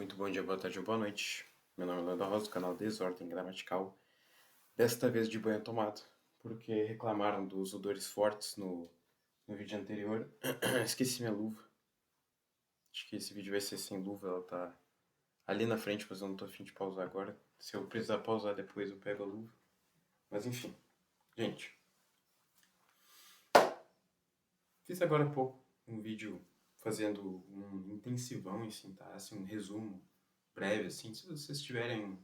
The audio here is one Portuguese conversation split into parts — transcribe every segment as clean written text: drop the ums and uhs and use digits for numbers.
Muito bom dia, boa tarde ou boa noite. Meu nome é Leandro Rosa, do canal Desordem Gramatical. Desta vez de banho tomado, porque reclamaram dos odores fortes no vídeo anterior. Esqueci minha luva. Acho que esse vídeo vai ser sem luva, ela tá ali na frente, mas eu não tô a fim de pausar agora. Se eu precisar pausar depois, eu pego a luva. Mas enfim, gente. Fiz agora há pouco um vídeo fazendo um intensivão em sintaxe, um resumo breve, assim. Se vocês tiverem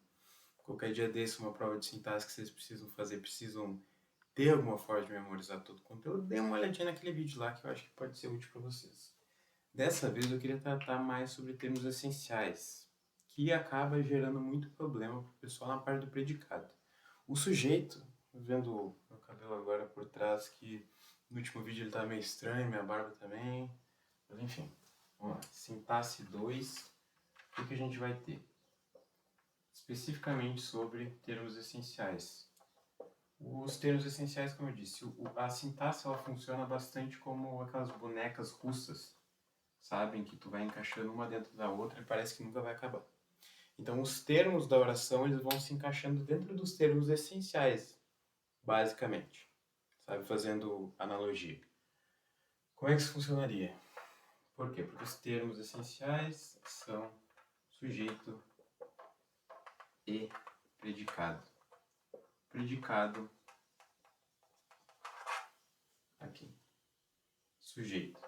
qualquer dia desse uma prova de sintaxe que vocês precisam fazer, precisam ter alguma forma de memorizar todo o conteúdo, dê uma olhadinha naquele vídeo lá que eu acho que pode ser útil para vocês. Dessa vez eu queria tratar mais sobre termos essenciais, que acaba gerando muito problema para o pessoal na parte do predicado. O sujeito, vendo meu cabelo agora por trás, que no último vídeo ele tá meio estranho, minha barba também, mas enfim, vamos lá. Sintaxe 2, o que a gente vai ter? Especificamente sobre termos essenciais. Os termos essenciais, como eu disse, a sintaxe ela funciona bastante como aquelas bonecas russas, sabem? Que tu vai encaixando uma dentro da outra e parece que nunca vai acabar. Então, os termos da oração eles vão se encaixando dentro dos termos essenciais, basicamente, sabe? Fazendo analogia. Como é que isso funcionaria? Por quê? Porque os termos essenciais são sujeito e predicado. Predicado aqui. Sujeito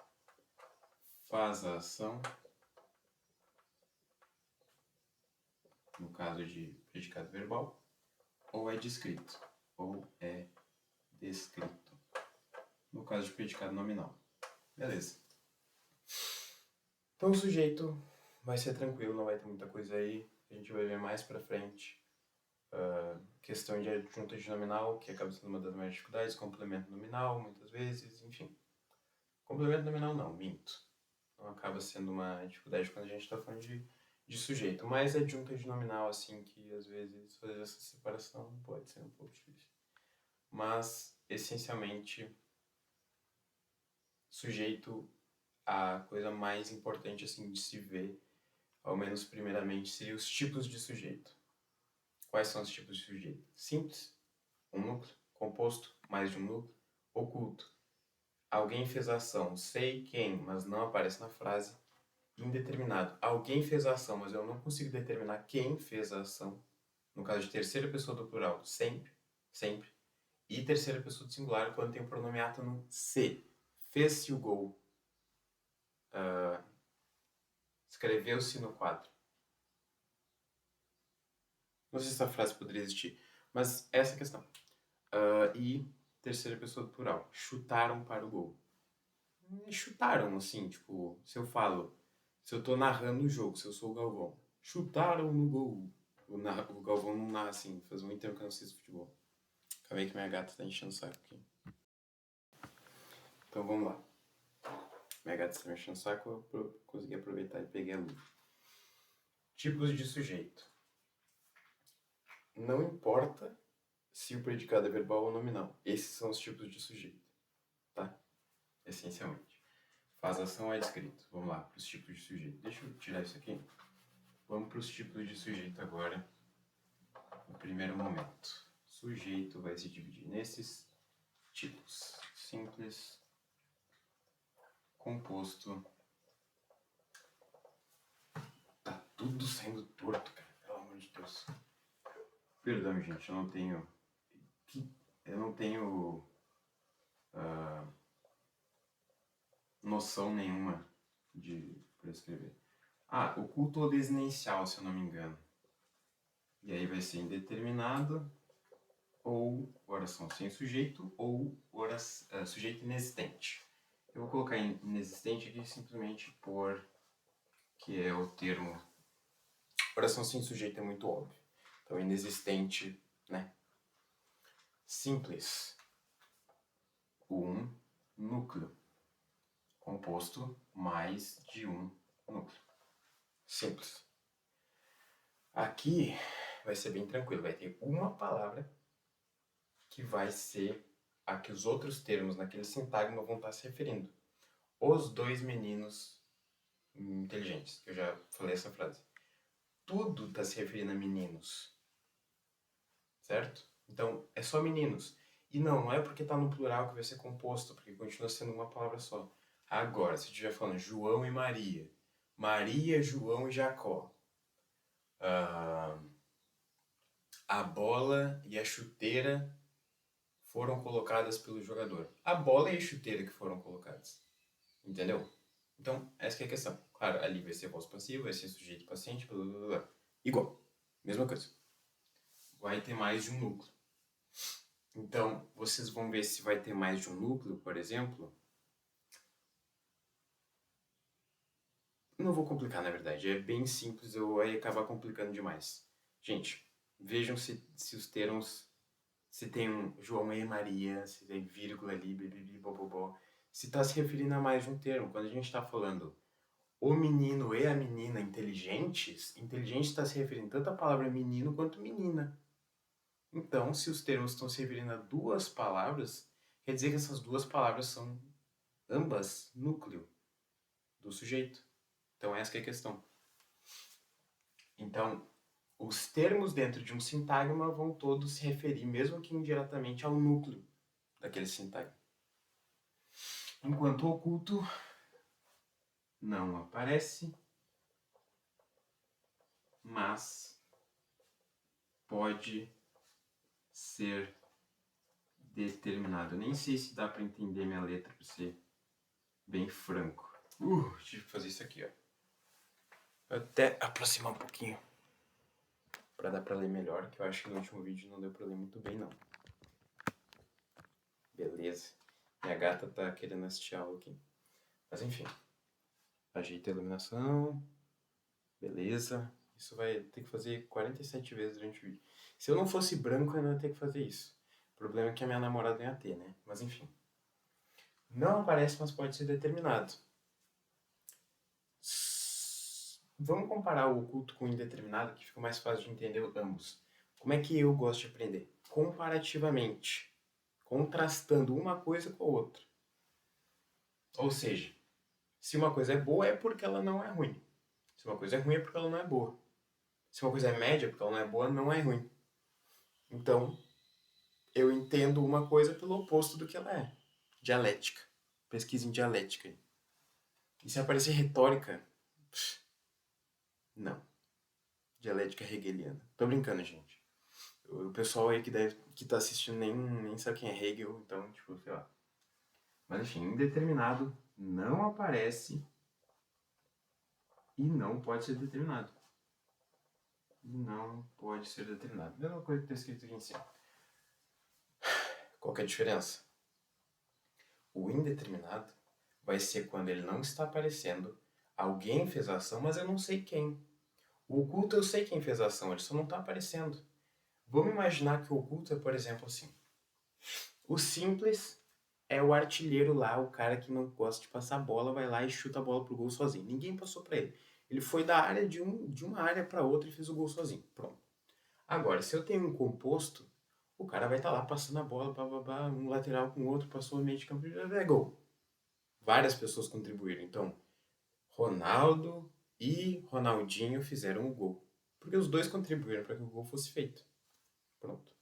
faz a ação, no caso de predicado verbal, ou é descrito, ou é descrito, no caso de predicado nominal. Beleza. Então o sujeito vai ser tranquilo, não vai ter muita coisa aí, a gente vai ver mais pra frente. Questão de adjunta de nominal, que acaba sendo uma das maiores dificuldades, complemento nominal, muitas vezes, enfim. Complemento nominal não, minto. Não acaba sendo uma dificuldade quando a gente está falando de sujeito. Mas adjunta de nominal, assim, que às vezes fazer essa separação pode ser um pouco difícil. Mas, essencialmente, sujeito, a coisa mais importante, assim, de se ver, ao menos primeiramente, seria os tipos de sujeito. Quais são os tipos de sujeito? Simples, um núcleo. Composto, mais de um núcleo. Oculto, alguém fez a ação, sei quem, mas não aparece na frase. Indeterminado, alguém fez a ação, mas eu não consigo determinar quem fez a ação. No caso de terceira pessoa do plural, sempre, sempre. E terceira pessoa do singular, quando tem o pronome átono se. Fez-se o gol. Escreveu-se no quadro. Não sei se essa frase poderia existir, mas essa é a questão. E terceira pessoa do plural, chutaram para o gol. Chutaram, assim, tipo, se eu tô narrando o jogo, se eu sou o Galvão, chutaram no gol. O Galvão não narra assim, faz muito tempo que eu não assisto futebol. Acabei que minha gata tá enchendo o saco aqui. Então vamos lá. Minha gata está me enchendo o saco, eu consegui aproveitar e peguei a luva. Tipos de sujeito. Não importa se o predicado é verbal ou nominal. Esses são os tipos de sujeito. Tá? Essencialmente. Faz ação é escrito. Vamos lá, para os tipos de sujeito. Deixa eu tirar isso aqui. Vamos para os tipos de sujeito agora. No primeiro momento. Sujeito vai se dividir nesses tipos. Simples, composto. Tá tudo saindo torto, cara. Pelo amor de Deus. Perdão, gente. Eu não tenho noção nenhuma para escrever. Oculto ou desinicial, se eu não me engano. E aí vai ser indeterminado, ou oração sem sujeito, ou sujeito inexistente. Eu vou colocar inexistente aqui simplesmente porque é o termo. Oração sem sujeito é muito óbvio. Então inexistente, né? Simples. Um núcleo. Composto mais de um núcleo. Simples. Aqui vai ser bem tranquilo. Vai ter uma palavra que vai ser a que os outros termos naquele sintagma vão estar se referindo. Os dois meninos inteligentes. Eu já falei essa frase. tudo está se referindo a meninos, certo? Então, é só meninos. E não é porque está no plural que vai ser composto, porque continua sendo uma palavra só. Agora, se eu estiver falando João e Maria, Maria, João e Jacó, ah, a bola e a chuteira foram colocadas pelo jogador. A bola e a chuteira que foram colocadas. Entendeu? Então, essa que é a questão. Claro, ali vai ser voz passiva, vai ser sujeito paciente, blá blá blá. Igual. Mesma coisa. Vai ter mais de um núcleo. Então, vocês vão ver se vai ter mais de um núcleo, por exemplo. Não vou complicar, na verdade. É bem simples, eu vou acabar complicando demais. Gente, vejam se os termos... Se tem um João e Maria, se tem vírgula ali, bibibi, bobobó. Se está se referindo a mais de um termo. Quando a gente está falando o menino e a menina inteligentes, inteligente está se referindo tanto à palavra menino quanto menina. Então, se os termos estão se referindo a duas palavras, quer dizer que essas duas palavras são ambas núcleo do sujeito. Então, essa que é a questão. Então, os termos dentro de um sintagma vão todos se referir, mesmo que indiretamente, ao núcleo daquele sintagma. Enquanto o oculto não aparece, mas pode ser determinado. Eu nem sei se dá para entender minha letra, para ser bem franco. Tive que fazer isso aqui, ó. Vou até aproximar um pouquinho para dar para ler melhor, que eu acho que no último vídeo não deu para ler muito bem, não. Beleza. Minha gata tá querendo assistir a aula aqui. Mas enfim. Ajeita a iluminação. Beleza. Isso vai ter que fazer 47 vezes durante o vídeo. Se eu não fosse branco, eu não ia ter que fazer isso. O problema é que a minha namorada ia ter, né? Mas enfim. Não aparece, mas pode ser determinado. Vamos comparar o oculto com o indeterminado, que fica mais fácil de entender ambos. Como é que eu gosto de aprender? Comparativamente. Contrastando uma coisa com a outra. Ou seja, se uma coisa é boa é porque ela não é ruim. Se uma coisa é ruim é porque ela não é boa. Se uma coisa é média porque ela não é boa, não é ruim. Então, eu entendo uma coisa pelo oposto do que ela é. Dialética. Pesquisa em dialética. E se aparecer retórica, não. Dialética hegeliana. Tô brincando, gente. O pessoal aí que tá assistindo nem sabe quem é Hegel, então, tipo, sei lá. Mas enfim, indeterminado não aparece e não pode ser determinado. Não pode ser determinado. Mesma coisa que tá escrito aqui em cima. Qual que é a diferença? O indeterminado vai ser quando ele não está aparecendo, alguém fez a ação, mas eu não sei quem. O oculto eu sei quem fez a ação, ele só não está aparecendo. Vamos imaginar que o oculto é, por exemplo, assim. O simples é o artilheiro lá, o cara que não gosta de passar a bola, vai lá e chuta a bola pro gol sozinho. Ninguém passou para ele. Ele foi da área de uma área para outra e fez o gol sozinho. Pronto. Agora, se eu tenho um composto, o cara vai estar lá passando a bola, um lateral com o outro, passou o meio de campo e já é gol. Várias pessoas contribuíram. Então, Ronaldo e Ronaldinho fizeram o gol. Porque os dois contribuíram para que o gol fosse feito. Pronto.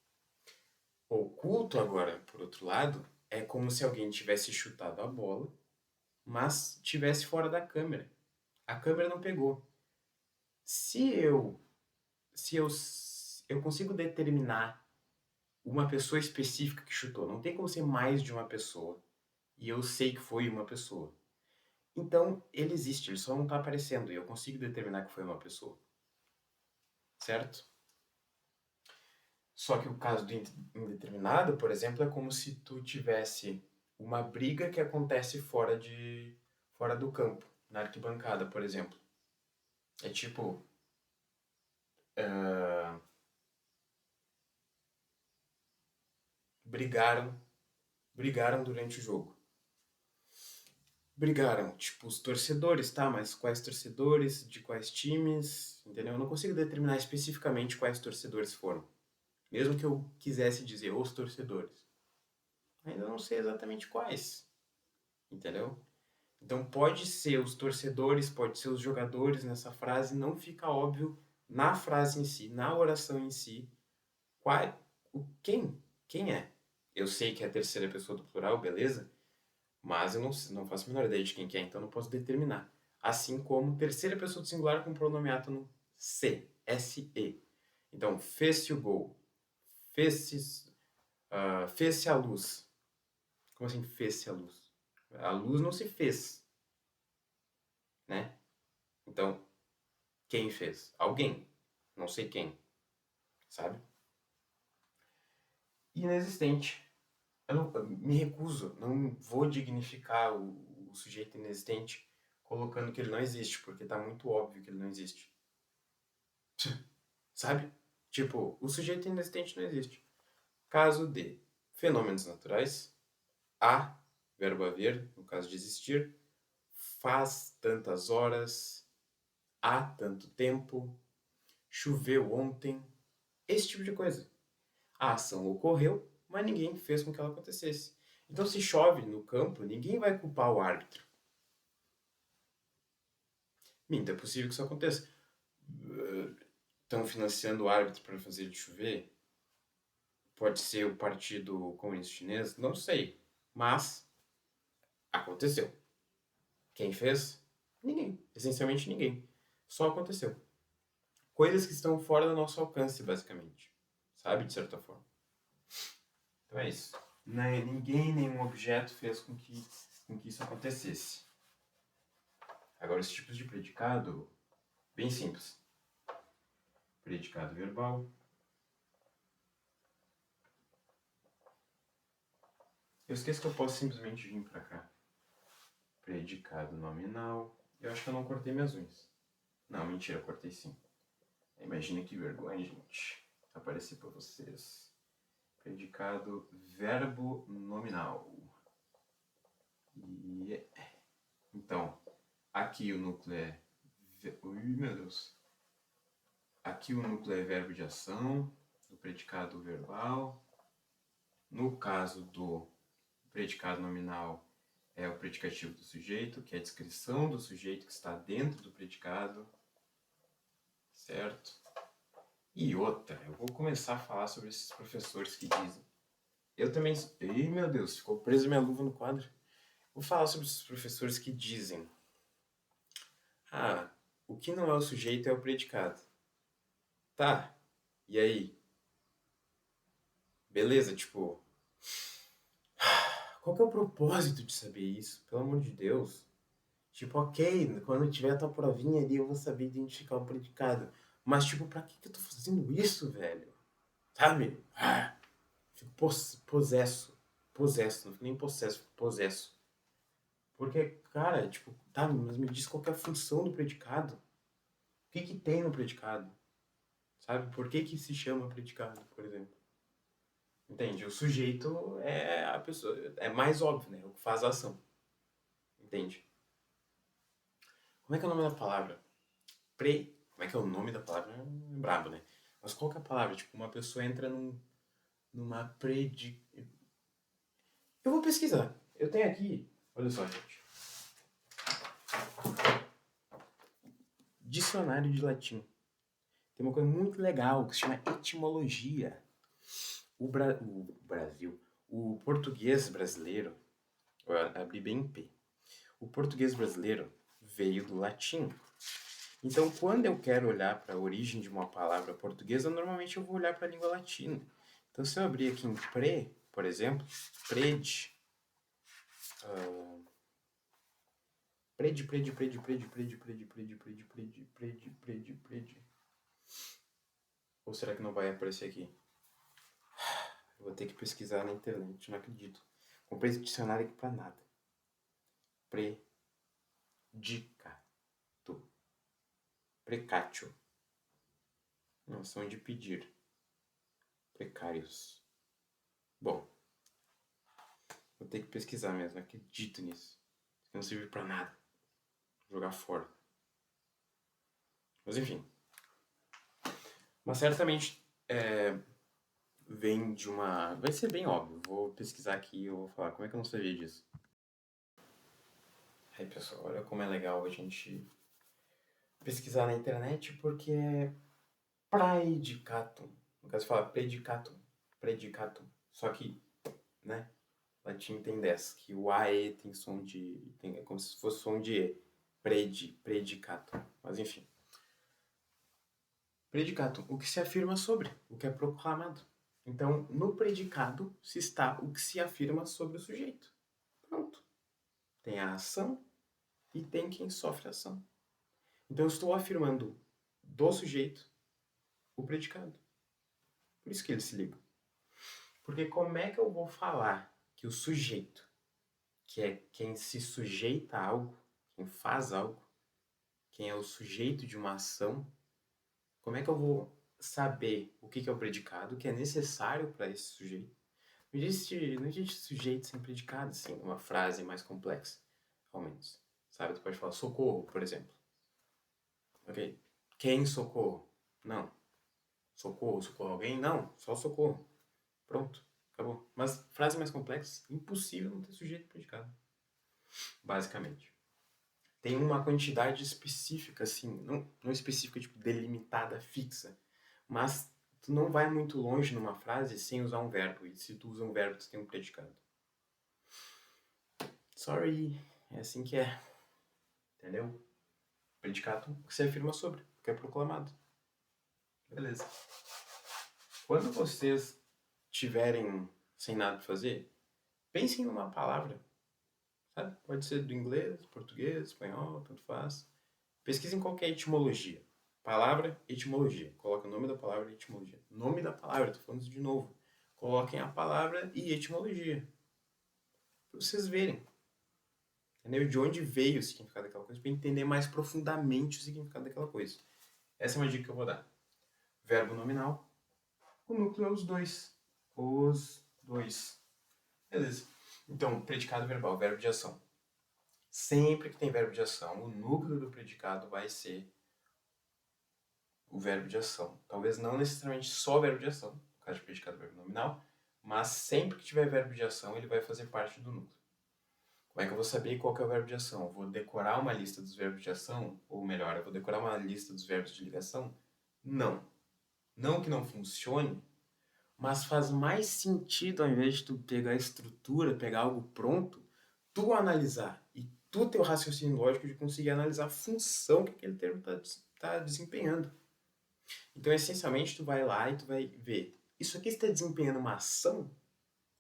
Oculto agora, por outro lado, é como se alguém tivesse chutado a bola, mas tivesse fora da câmera. A câmera não pegou. Se eu consigo determinar uma pessoa específica que chutou, não tem como ser mais de uma pessoa, e eu sei que foi uma pessoa. Então, ele existe, ele só não está aparecendo, e eu consigo determinar que foi uma pessoa. Certo? Só que o caso do indeterminado, por exemplo, é como se tu tivesse uma briga que acontece fora do campo, na arquibancada, por exemplo. É tipo... brigaram durante o jogo. Brigaram, tipo, os torcedores, tá? Mas quais torcedores, de quais times, entendeu? Eu não consigo determinar especificamente quais torcedores foram. Mesmo que eu quisesse dizer os torcedores. Ainda não sei exatamente quais, entendeu? Então pode ser os torcedores, pode ser os jogadores nessa frase, não fica óbvio na frase em si, na oração em si, quem é. Eu sei que é a terceira pessoa do plural, beleza? Mas eu não faço a menor ideia de quem que é, então não posso determinar. Assim como terceira pessoa do singular com pronome átono se, S-E. Então, fez-se o gol, fez-se a luz. Como assim fez-se a luz? A luz não se fez, né? Então, quem fez? Alguém. Não sei quem, sabe? Inexistente. Eu me recuso, não vou dignificar o sujeito inexistente colocando que ele não existe, porque tá muito óbvio que ele não existe. Sabe? Tipo, o sujeito inexistente não existe. Caso de fenômenos naturais, há, verbo haver, no caso de existir, faz tantas horas, há tanto tempo, choveu ontem, esse tipo de coisa. A ação ocorreu, mas ninguém fez com que ela acontecesse. Então, se chove no campo, ninguém vai culpar o árbitro. Minta, é possível que isso aconteça. Estão financiando o árbitro para fazer ele chover? Pode ser o Partido Comunista Chinês? Não sei. Mas aconteceu. Quem fez? Ninguém. Essencialmente ninguém. Só aconteceu. Coisas que estão fora do nosso alcance, basicamente. Sabe? De certa forma. Então é isso. Ninguém, nenhum objeto fez com que isso acontecesse. Agora, os tipos de predicado, bem simples. Predicado verbal. Eu esqueço que eu posso simplesmente vir pra cá. Predicado nominal. Eu acho que eu não cortei minhas unhas. Não, mentira, eu cortei sim. Imagina que vergonha, gente. Aparecer pra vocês. Predicado verbo nominal. E... Então, aqui o núcleo é... Ui, meu Deus. Aqui o núcleo é verbo de ação, do predicado verbal. No caso do predicado nominal, é o predicativo do sujeito, que é a descrição do sujeito que está dentro do predicado. Certo? E outra, eu vou começar a falar sobre esses professores que dizem. Eu também... Ih, meu Deus, ficou presa minha luva no quadro. Vou falar sobre esses professores que dizem: ah, o que não é o sujeito é o predicado. Tá, e aí? Beleza, tipo... Qual que é o propósito de saber isso? Pelo amor de Deus. Tipo, ok, quando tiver a tua provinha ali eu vou saber identificar o predicado. Mas, tipo, pra que eu tô fazendo isso, velho? Sabe? Fico possesso. Possesso, não fico nem possesso, fico possesso. Porque, cara, tipo, tá, mas me diz qual que é a função do predicado. O que que tem no predicado? Sabe? Por que que se chama predicado, por exemplo? Entende? O sujeito é a pessoa, é mais óbvio, né? O que faz a ação. Entende? Como é que é o nome da palavra? Como é que é o nome da palavra? É brabo, né? Mas qual que é a palavra? Tipo, uma pessoa entra numa Eu vou pesquisar. Eu tenho aqui... Olha só, gente. Dicionário de latim. Tem uma coisa muito legal que se chama etimologia. O Brasil... O português brasileiro... Eu abri bem em P. O português brasileiro veio do latim. Então, quando eu quero olhar para a origem de uma palavra portuguesa, normalmente eu vou olhar para a língua latina. Então, se eu abrir aqui em por exemplo, pred, pred, pred, pred, pred, pred, pred, pred, pred, pred, pred, pred, pred. Ou será que não vai aparecer aqui? Eu vou ter que pesquisar na internet, não acredito. Comprei esse dicionário aqui para nada. Predicato. Precatio. Não, são de pedir. Precários. Bom, vou ter que pesquisar mesmo, não acredito nisso. Isso não serve pra nada. Vou jogar fora. Mas enfim. Mas certamente vem de uma... Vai ser bem óbvio. Vou pesquisar aqui e eu vou falar. Como é que eu não sabia disso? Aí, pessoal, olha como é legal a gente pesquisar na internet, porque Praedicatum. No caso, fala predicatum. Predicatum. Só que, né? Latim tem 10, que o AE tem som de... é como se fosse som de E. Predicatum. Mas enfim. Predicatum. O que se afirma sobre. O que é proclamado. Então, no predicado se está o que se afirma sobre o sujeito. Pronto. Tem a ação e tem quem sofre a ação. Então, eu estou afirmando do sujeito o predicado. Por isso que eles se ligam. Porque como é que eu vou falar que o sujeito, que é quem se sujeita a algo, quem faz algo, quem é o sujeito de uma ação, como é que eu vou saber o que é o predicado, o que é necessário para esse sujeito? Não existe sujeito sem predicado, assim, uma frase mais complexa, ao menos. Sabe, tu pode falar socorro, por exemplo. Ok? Quem socorro? Não. Socorro, socorro alguém? Não, só socorro. Pronto, acabou. Mas frase mais complexa, impossível não ter sujeito predicado. Basicamente. Tem uma quantidade específica, assim, não específica, tipo, delimitada, fixa. Mas tu não vai muito longe numa frase sem usar um verbo. E se tu usa um verbo, tu tem um predicado. Sorry, é assim que é. Entendeu? Predicado que se afirma sobre, que é proclamado. Beleza. Quando vocês tiverem sem nada para fazer, pensem numa palavra, sabe? Pode ser do inglês, português, espanhol, tanto faz. Pesquisem qualquer etimologia. Palavra, etimologia. Coloca o nome da palavra e etimologia. Nome da palavra, tô falando isso de novo. Coloquem a palavra e etimologia. Para vocês verem. Entendeu? De onde veio o significado daquela coisa, para entender mais profundamente o significado daquela coisa. Essa é uma dica que eu vou dar. Verbo nominal. O núcleo é os dois. Os dois. Beleza. Então, predicado verbal, verbo de ação. Sempre que tem verbo de ação, o núcleo do predicado vai ser o verbo de ação. Talvez não necessariamente só verbo de ação, no caso de predicado verbo nominal, mas sempre que tiver verbo de ação, ele vai fazer parte do núcleo. Como é que eu vou saber qual que é o verbo de ação? Eu vou decorar uma lista dos verbos de ação? Ou melhor, eu vou decorar uma lista dos verbos de ligação? Não. Não que não funcione, mas faz mais sentido, ao invés de tu pegar a estrutura, pegar algo pronto, tu analisar e tu ter o raciocínio lógico de conseguir analisar a função que aquele termo está desempenhando. Então, essencialmente, tu vai lá e tu vai ver, isso aqui está desempenhando uma ação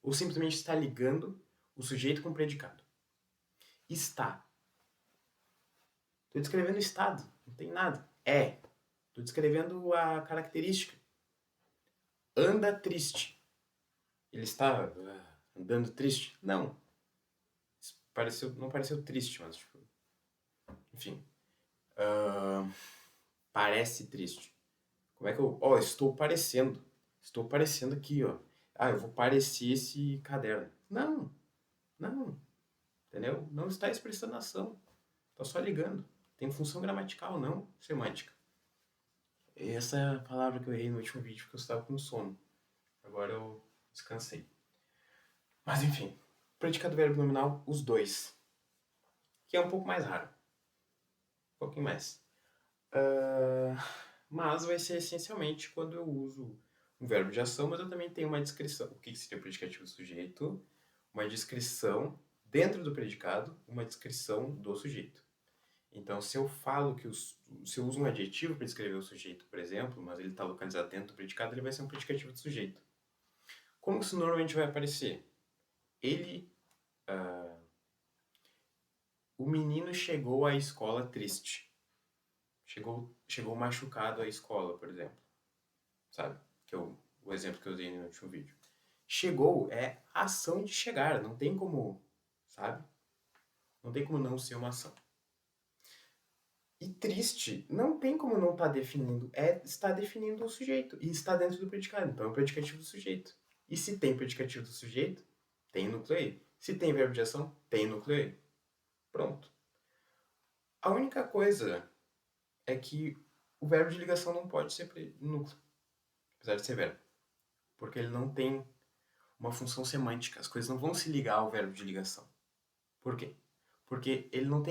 ou simplesmente está ligando o sujeito com o predicado? Está. Estou descrevendo o estado, não tem nada. É. Estou descrevendo a característica. Anda triste. Ele está andando triste? Não. Não pareceu triste, mas tipo... Enfim. Parece triste. Como é que eu... estou parecendo. Estou parecendo aqui, ó. Eu vou parecer esse caderno. Não. Não. Entendeu? Não está expressando ação. Está só ligando. Tem função gramatical, não semântica. Essa é a palavra que eu errei no último vídeo porque eu estava com sono. Agora eu descansei. Mas enfim. Predicado verbo nominal, os dois. Que é um pouco mais raro. Um pouquinho mais. Mas vai ser essencialmente quando eu uso um verbo de ação, mas eu também tenho uma descrição. O que seria o predicativo do sujeito? Uma descrição dentro do predicado, uma descrição do sujeito. Então, se eu falo que se eu uso um adjetivo para descrever o sujeito, por exemplo, mas ele está localizado dentro do predicado, ele vai ser um predicativo do sujeito. Como isso normalmente vai aparecer? O menino chegou à escola triste. Chegou machucado à escola, por exemplo. Sabe? Que é o exemplo que eu usei no último vídeo. Chegou é a ação de chegar, não tem como, sabe? Não tem como não ser uma ação. E triste, não tem como não estar definindo. Está definindo o sujeito. E está dentro do predicado. Então é o predicativo do sujeito. E se tem predicativo do sujeito, tem núcleo aí. Se tem verbo de ação, tem núcleo aí. Pronto. A única coisa é que o verbo de ligação não pode ser núcleo. Apesar de ser verbo. Porque ele não tem uma função semântica. As coisas não vão se ligar ao verbo de ligação. Por quê? Porque ele não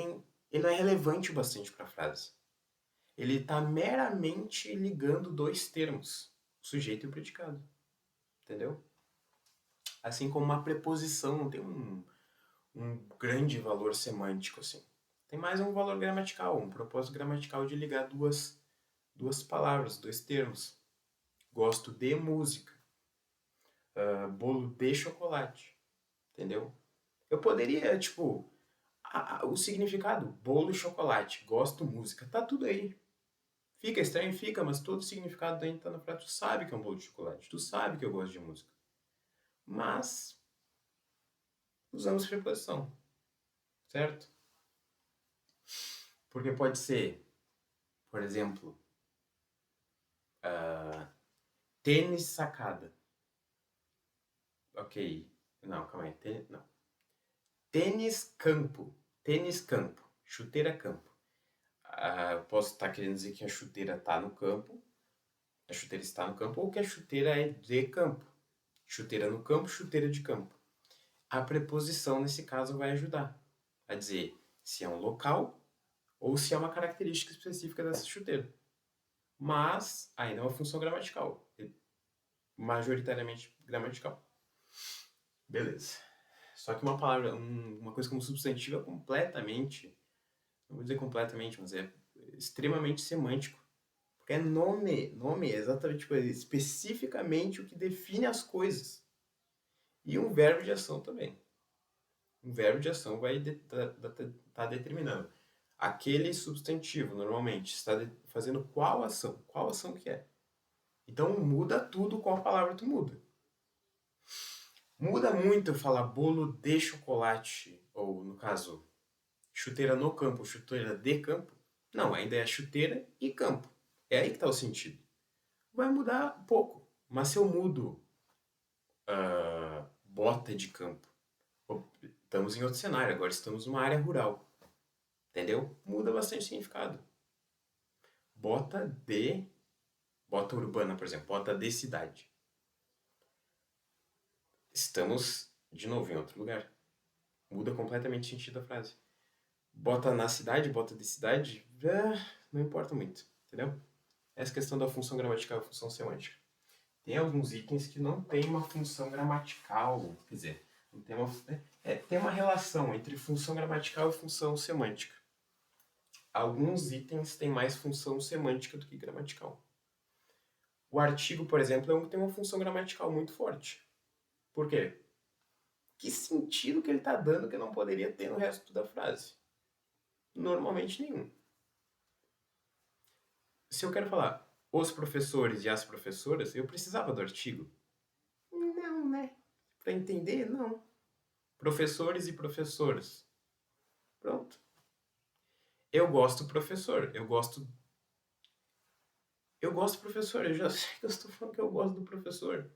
é relevante o bastante para a frase. ele está meramente ligando dois termos, o sujeito e o predicado. Entendeu? Assim como uma preposição não tem um grande valor semântico, assim. Tem mais um valor gramatical, um propósito gramatical de ligar duas palavras, dois termos. Gosto de música. Bolo de chocolate. Entendeu? Eu poderia, tipo, o significado, bolo e chocolate, gosto música, tá tudo aí. Fica estranho? Fica, mas todo o significado dentro tá na frase. Tu sabe que é um bolo de chocolate, tu sabe que eu gosto de música. Mas usamos preposição, certo? Porque pode ser, por exemplo, tênis sacada. Ok. Não, calma aí. Não. Tênis campo. Tênis campo. Chuteira campo. Posso estar querendo dizer que a chuteira está no campo, a chuteira está no campo, ou que a chuteira é de campo. Chuteira no campo, chuteira de campo. A preposição, nesse caso, vai ajudar a dizer se é um local ou se é uma característica específica dessa chuteira. Mas ainda é uma função gramatical. Majoritariamente gramatical. Beleza. Só que uma palavra, uma coisa como substantivo é completamente, não vou dizer completamente, mas é extremamente semântico. Porque é nome é exatamente, tipo, especificamente o que define as coisas. E um verbo de ação também. Um verbo de ação vai estar determinando. Aquele substantivo, normalmente, está fazendo qual ação? Qual ação que é? Então muda tudo qual palavra tu muda. Muda muito eu falar bolo de chocolate, ou no caso, chuteira no campo, chuteira de campo. Não, ainda é chuteira e campo. É aí que está o sentido. Vai mudar pouco. Mas se eu mudo bota de campo, estamos em outro cenário, agora estamos numa área rural. Entendeu? Muda bastante o significado. Bota urbana, por exemplo, bota de cidade. Estamos, de novo, em outro lugar. Muda completamente o sentido da frase. Bota na cidade, bota de cidade, não importa muito, entendeu? Essa questão da função gramatical e função semântica. Tem alguns itens que não tem uma função gramatical, quer dizer, não tem tem uma relação entre função gramatical e função semântica. Alguns itens têm mais função semântica do que gramatical. O artigo, por exemplo, é um que tem uma função gramatical muito forte. Por quê? Que sentido que ele está dando que não poderia ter no resto da frase? Normalmente nenhum. Se eu quero falar os professores e as professoras, eu precisava do artigo? Não, né? Para entender, não. Professores e professoras. Pronto. Eu gosto do professor. Eu gosto do professor. Eu já sei que eu estou falando que eu gosto do professor.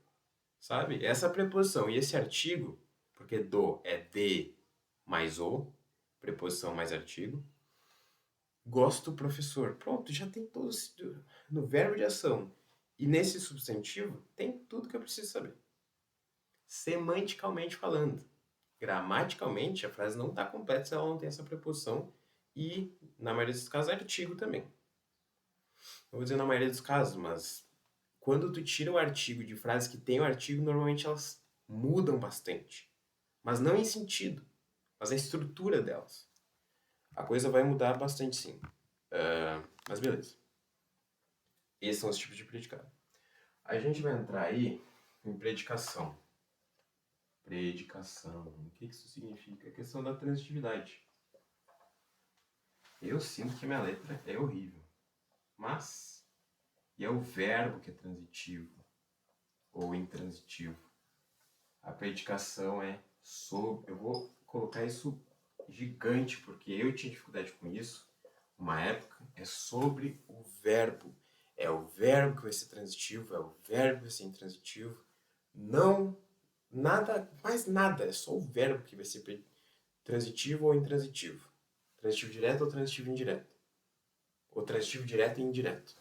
Sabe? Essa preposição e esse artigo, porque do é de mais o, preposição mais artigo. Gosto do professor. Pronto, já tem todo no verbo de ação. E nesse substantivo tem tudo que eu preciso saber. Semanticamente falando. Gramaticalmente, a frase não está completa se ela não tem essa preposição. E, na maioria dos casos, artigo também. Não vou dizer na maioria dos casos, mas quando tu tira o artigo de frases que tem o artigo, normalmente elas mudam bastante. Mas não em sentido, mas a estrutura delas. A coisa vai mudar bastante, sim. Mas beleza. Esses são os tipos de predicado. A gente vai entrar aí em predicação. Predicação. O que isso significa? A questão da transitividade. Eu sinto que minha letra é horrível. Mas, e é o verbo que é transitivo ou intransitivo. A predicação é sobre... Eu vou colocar isso gigante, porque eu tinha dificuldade com isso. Uma época é sobre o verbo. É o verbo que vai ser transitivo, é o verbo que vai ser intransitivo. Não, nada, mais nada. É só o verbo que vai ser transitivo ou intransitivo. Transitivo direto ou transitivo indireto. Ou transitivo direto e indireto.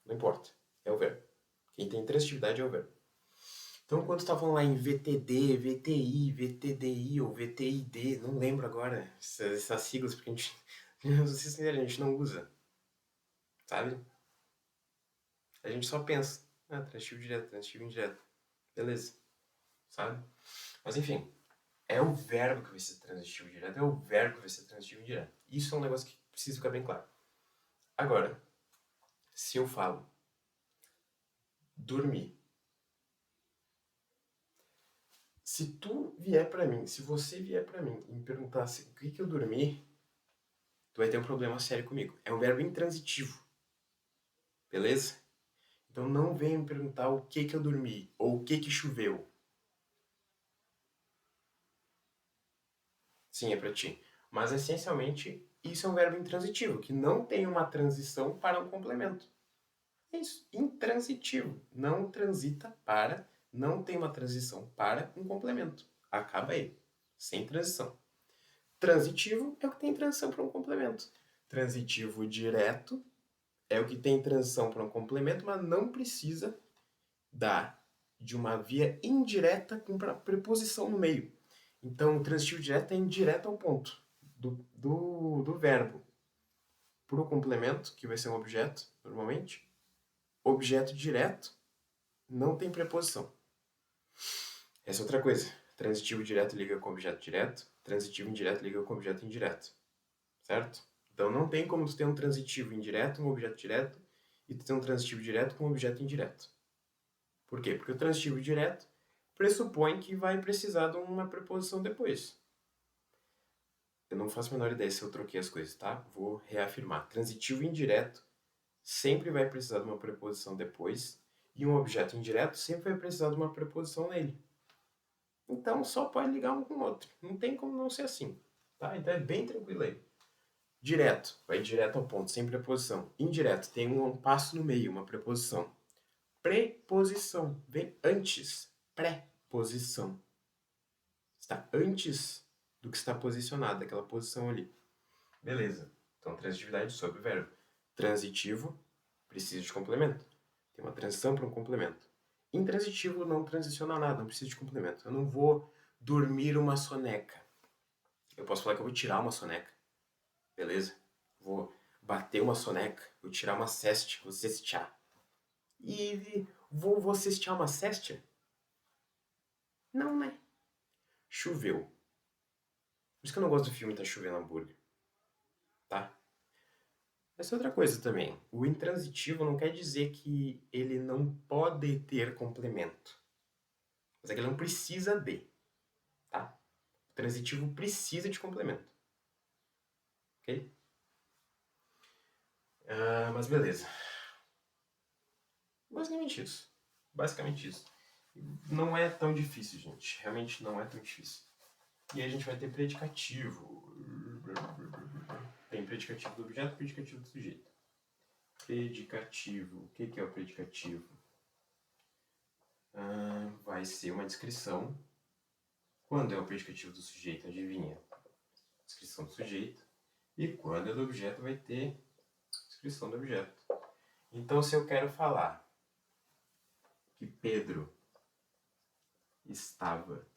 Não importa. É o verbo. Quem tem transitividade é o verbo. Então, quando estavam lá em VTD, VTI, VTDI ou VTID, não lembro agora essas siglas, porque a gente, não sei se a gente não usa. sabe? A gente só pensa, transitivo direto, transitivo indireto. Beleza, sabe? Mas enfim, é o verbo que vai ser transitivo direto, é o verbo que vai ser transitivo indireto. Isso é um negócio que precisa ficar bem claro. Agora, se eu falo dormir, se tu vier pra mim, se você vier pra mim e me perguntar assim, o que eu dormi, tu vai ter um problema sério comigo. É um verbo intransitivo, beleza? Então não venha me perguntar o que eu dormi ou o que choveu. Sim, é pra ti. Mas essencialmente isso é um verbo intransitivo, que não tem uma transição para um complemento. É isso, intransitivo. Não transita para, não tem uma transição para um complemento. Acaba aí, sem transição. Transitivo é o que tem transição para um complemento. Transitivo direto é o que tem transição para um complemento, mas não precisa de uma via indireta com preposição no meio. Então, o transitivo direto é indireto ao ponto do verbo para o complemento, que vai ser um objeto, normalmente. Objeto direto não tem preposição. Essa é outra coisa. Transitivo direto liga com objeto direto, transitivo indireto liga com objeto indireto. Certo? Então não tem como tu ter um transitivo indireto, um objeto direto, e tu ter um transitivo direto com um objeto indireto. Por quê? Porque o transitivo direto pressupõe que vai precisar de uma preposição depois. Eu não faço a menor ideia se eu troquei as coisas, tá? Vou reafirmar. Transitivo indireto sempre vai precisar de uma preposição depois, e um objeto indireto sempre vai precisar de uma preposição nele. Então só pode ligar um com o outro. Não tem como não ser assim. Tá? Então é bem tranquilo aí. Direto, vai direto ao ponto, sem preposição. Indireto, tem um passo no meio, uma preposição. Preposição, vem antes. Pré-posição. Está antes do que está posicionado, daquela posição ali. Beleza. Então, transitividade sobre o verbo. Transitivo, precisa de complemento. Tem uma transição para um complemento. Intransitivo não transiciona nada, não precisa de complemento. Eu não vou dormir uma soneca. Eu posso falar que eu vou tirar uma soneca. Beleza? Vou bater uma soneca, vou tirar uma ceste, vou cestear. E vou cestear uma ceste? Não, né? Choveu. Por isso que eu não gosto do filme Tá Chovendo Hambúrguer. Tá? Essa é outra coisa também. O intransitivo não quer dizer que ele não pode ter complemento. Mas é que ele não precisa de. Tá? O transitivo precisa de complemento. Ok? Mas beleza. Basicamente isso. Basicamente isso. Não é tão difícil, gente. Realmente não é tão difícil. E aí a gente vai ter predicativo. Tem predicativo do objeto e predicativo do sujeito. Predicativo. O que é o predicativo? Vai ser uma descrição. Quando é o predicativo do sujeito, adivinha? Descrição do sujeito. E quando é do objeto, vai ter descrição do objeto. Então, se eu quero falar que Pedro estava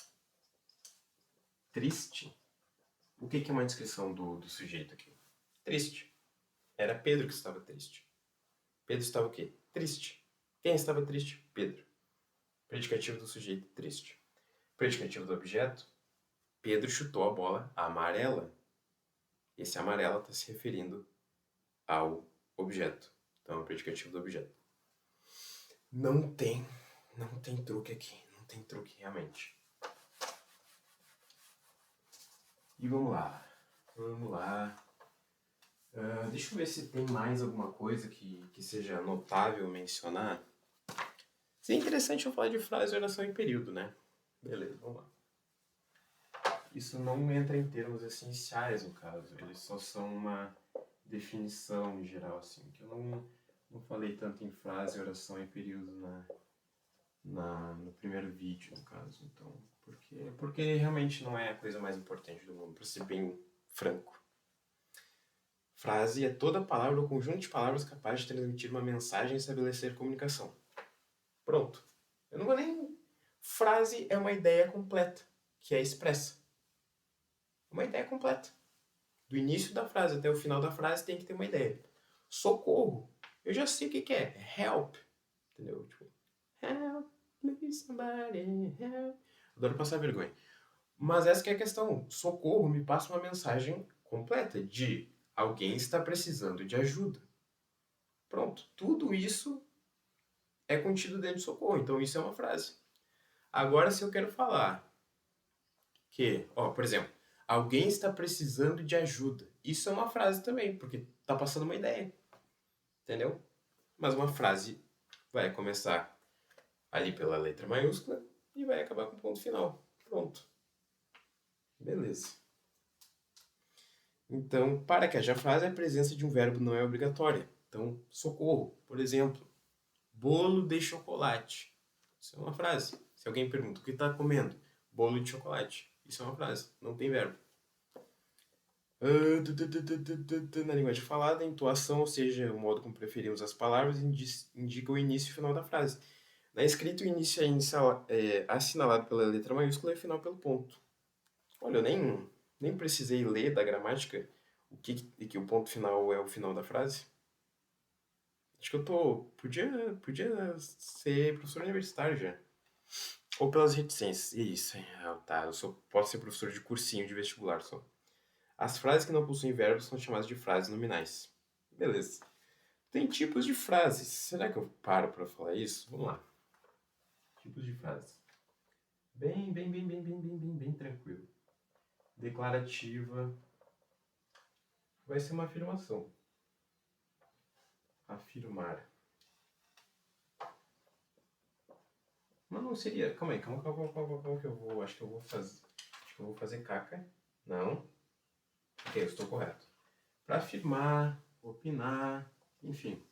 triste, o que é uma descrição do sujeito aqui? Triste. Era Pedro que estava triste. Pedro estava o quê? Triste. Quem estava triste? Pedro. Predicativo do sujeito, triste. Predicativo do objeto, Pedro chutou a bola amarela. Esse amarela está se referindo ao objeto. Então é o predicativo do objeto. Não tem truque aqui. Não tem truque realmente. E vamos lá. Deixa eu ver se tem mais alguma coisa que seja notável mencionar. Seria interessante eu falar de frase, oração e período, né? Beleza, vamos lá. Isso não entra em termos essenciais, no caso. Eles só são uma definição em geral, assim. Que eu não falei tanto em frase, oração e período no primeiro vídeo, no caso. Então, porque realmente não é a coisa mais importante do mundo, para ser bem franco. Frase é toda palavra ou conjunto de palavras capaz de transmitir uma mensagem e estabelecer comunicação. Pronto. Eu não vou nem... Frase é uma ideia completa, que é expressa. Uma ideia completa. Do início da frase até o final da frase tem que ter uma ideia. Socorro eu já sei o que é. Help. Entendeu? Tipo, help, please somebody, help. Adoro passar vergonha. Mas essa que é a questão. Socorro me passa uma mensagem completa de alguém está precisando de ajuda. Pronto. Tudo isso é contido dentro de socorro. Então isso é uma frase. Agora, se eu quero falar que, por exemplo, alguém está precisando de ajuda. Isso é uma frase também, porque está passando uma ideia. Entendeu? Mas uma frase vai começar ali pela letra maiúscula e vai acabar com o ponto final. Pronto. Beleza. Então, para que haja frase, a presença de um verbo não é obrigatória. Então, socorro, por exemplo, bolo de chocolate. Isso é uma frase. Se alguém pergunta o que está comendo, bolo de chocolate. Isso é uma frase, não tem verbo. Na linguagem falada, a entoação, ou seja, o modo como preferimos as palavras, indica o início e o final da frase. Na escrita, o início é assinalado pela letra maiúscula e o final pelo ponto. Olha, eu nem precisei ler da gramática que o ponto final é o final da frase. Acho que podia ser professor universitário já. Ou pelas reticências. Isso, tá. Posso ser professor de cursinho de vestibular só. As frases que não possuem verbos são chamadas de frases nominais. Beleza. Tem tipos de frases. Será que eu paro para falar isso? Vamos lá. Tipos de frases. Bem tranquilo. Declarativa. Vai ser uma afirmação. Afirmar. Mas não seria... Calma aí. Calma que eu vou... Acho que eu vou fazer caca. Não. Ok, eu estou correto. Para afirmar, opinar, enfim.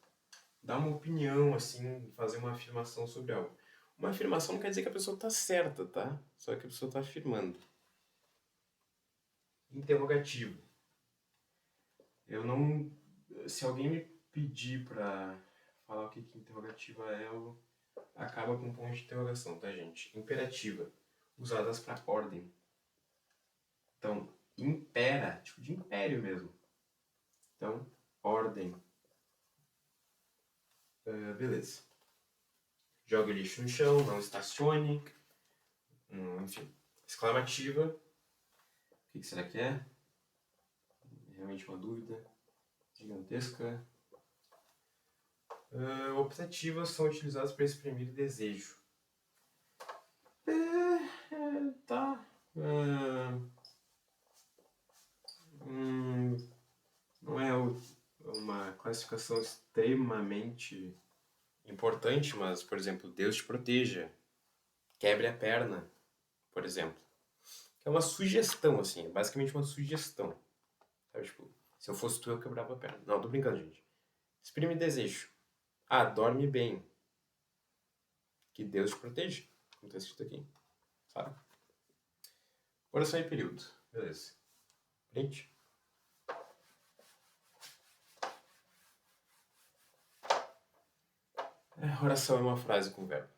Dar uma opinião, assim, fazer uma afirmação sobre algo. Uma afirmação não quer dizer que a pessoa está certa, tá? Só que a pessoa está afirmando. Interrogativo. Eu não... Se alguém me pedir para falar o que interrogativa é, acaba com um ponto de interrogação, tá, gente? Imperativa. Usadas para ordem. Então, impera, tipo de império mesmo. Então, ordem. Beleza. Jogue o lixo no chão, não estacione. Enfim. Exclamativa. O que será que é? Realmente uma dúvida gigantesca. Optativas são utilizadas para exprimir desejo. Tá. Não é uma classificação extremamente importante, mas, por exemplo, Deus te proteja. Quebre a perna, por exemplo. É uma sugestão, assim. É basicamente uma sugestão. Sabe, tipo, se eu fosse tu, eu quebrava a perna. Não, tô brincando, gente. Exprime desejo. Dorme bem. Que Deus te proteja. Como tá escrito aqui. Sabe? Oração e período. Beleza. Frente. Oração é uma frase com verbo.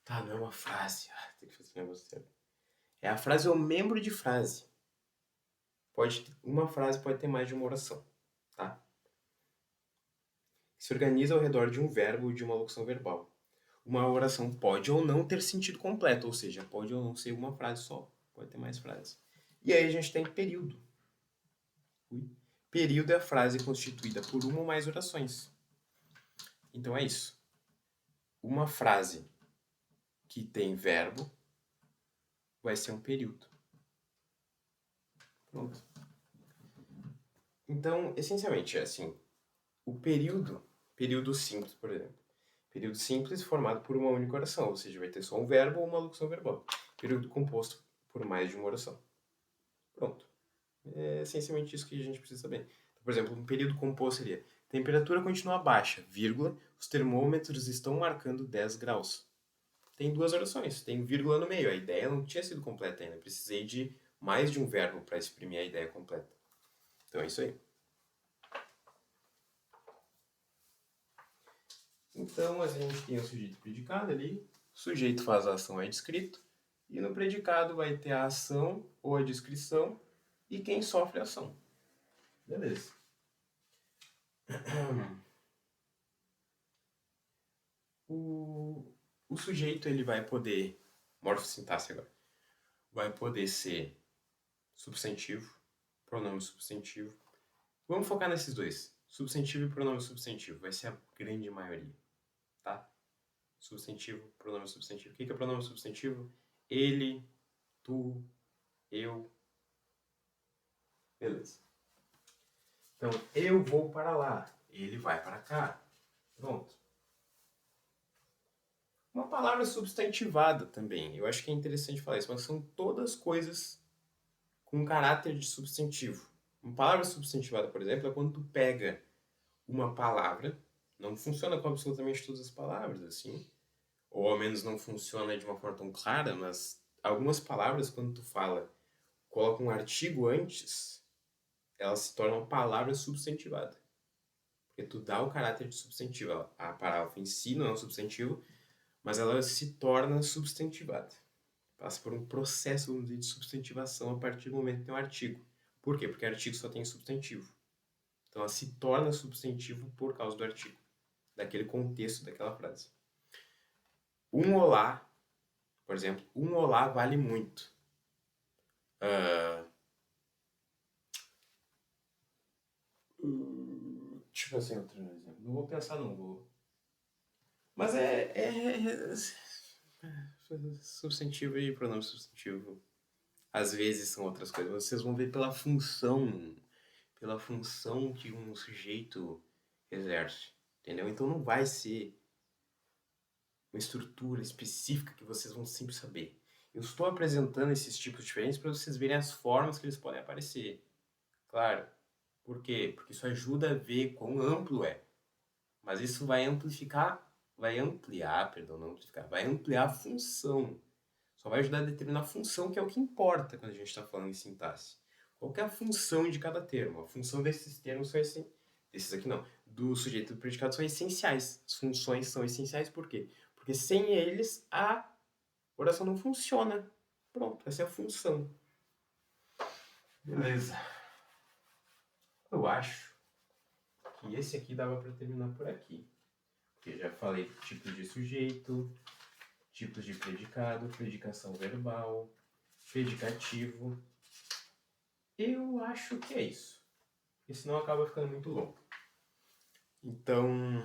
Tá, não é uma frase. Tem que fazer um negócio sério. É a frase ou membro de frase. Uma frase pode ter mais de uma oração. Tá? Se organiza ao redor de um verbo ou de uma locução verbal. Uma oração pode ou não ter sentido completo, ou seja, pode ou não ser uma frase só. Pode ter mais frases. E aí a gente tem período. Período é a frase constituída por uma ou mais orações. Então é isso. Uma frase que tem verbo vai ser um período. Pronto. Então, essencialmente, é assim. O período simples, por exemplo. Período simples formado por uma única oração, ou seja, vai ter só um verbo ou uma locução verbal. Período composto por mais de uma oração. Pronto. É essencialmente isso que a gente precisa saber. Então, por exemplo, um período composto seria: temperatura continua baixa, vírgula, os termômetros estão marcando 10 graus. Tem duas orações, tem vírgula no meio. A ideia não tinha sido completa ainda. Precisei de mais de um verbo para exprimir a ideia completa. Então é isso aí. Então a gente tem o sujeito e predicado ali. O sujeito faz a ação é descrito. E no predicado vai ter a ação ou a descrição e quem sofre a ação. Beleza. O sujeito, ele vai poder, morfossintaxe agora, vai poder ser substantivo, pronome substantivo. Vamos focar nesses dois. Substantivo e pronome substantivo. Vai ser a grande maioria, tá? Substantivo, pronome substantivo. O que é pronome substantivo? Ele, tu, eu. Beleza. Então, eu vou para lá. Ele vai para cá. Pronto. Uma palavra substantivada também. Eu acho que é interessante falar isso, mas são todas coisas com caráter de substantivo. Uma palavra substantivada, por exemplo, é quando tu pega uma palavra, não funciona com absolutamente todas as palavras, assim, ou ao menos não funciona de uma forma tão clara, mas algumas palavras, quando tu fala, coloca um artigo antes, elas se tornam palavra substantivada. Porque tu dá o caráter de substantivo. A palavra em si não é um substantivo, mas ela se torna substantivada. Passa por um processo, vamos dizer, de substantivação a partir do momento que tem um artigo. Por quê? Porque artigo só tem substantivo. Então ela se torna substantivo por causa do artigo, daquele contexto daquela frase. Um olá, por exemplo, um olá vale muito. Deixa eu pensar em outro exemplo. Não vou pensar, não vou. Mas substantivo e pronome substantivo. Às vezes são outras coisas. Vocês vão ver pela função que um sujeito exerce, entendeu? Então não vai ser uma estrutura específica que vocês vão sempre saber. Eu estou apresentando esses tipos diferentes para vocês verem as formas que eles podem aparecer. Claro. Por quê? Porque isso ajuda a ver quão amplo é. Mas isso vai ampliar a função. Só vai ajudar a determinar a função, que é o que importa quando a gente está falando em sintaxe. Qual que é a função de cada termo? A função desses termos são desses aqui não. Do sujeito e do predicado são essenciais. As funções são essenciais por quê? Porque sem eles a oração não funciona. Pronto, essa é a função. Beleza. Eu acho que esse aqui dava para terminar por aqui. Porque já falei tipos de sujeito, tipos de predicado, predicação verbal, predicativo. Eu acho que é isso. Porque senão acaba ficando muito longo. Então,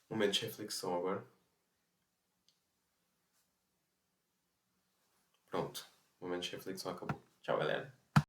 momento de reflexão agora. Pronto. Momento de reflexão acabou. Tchau, galera.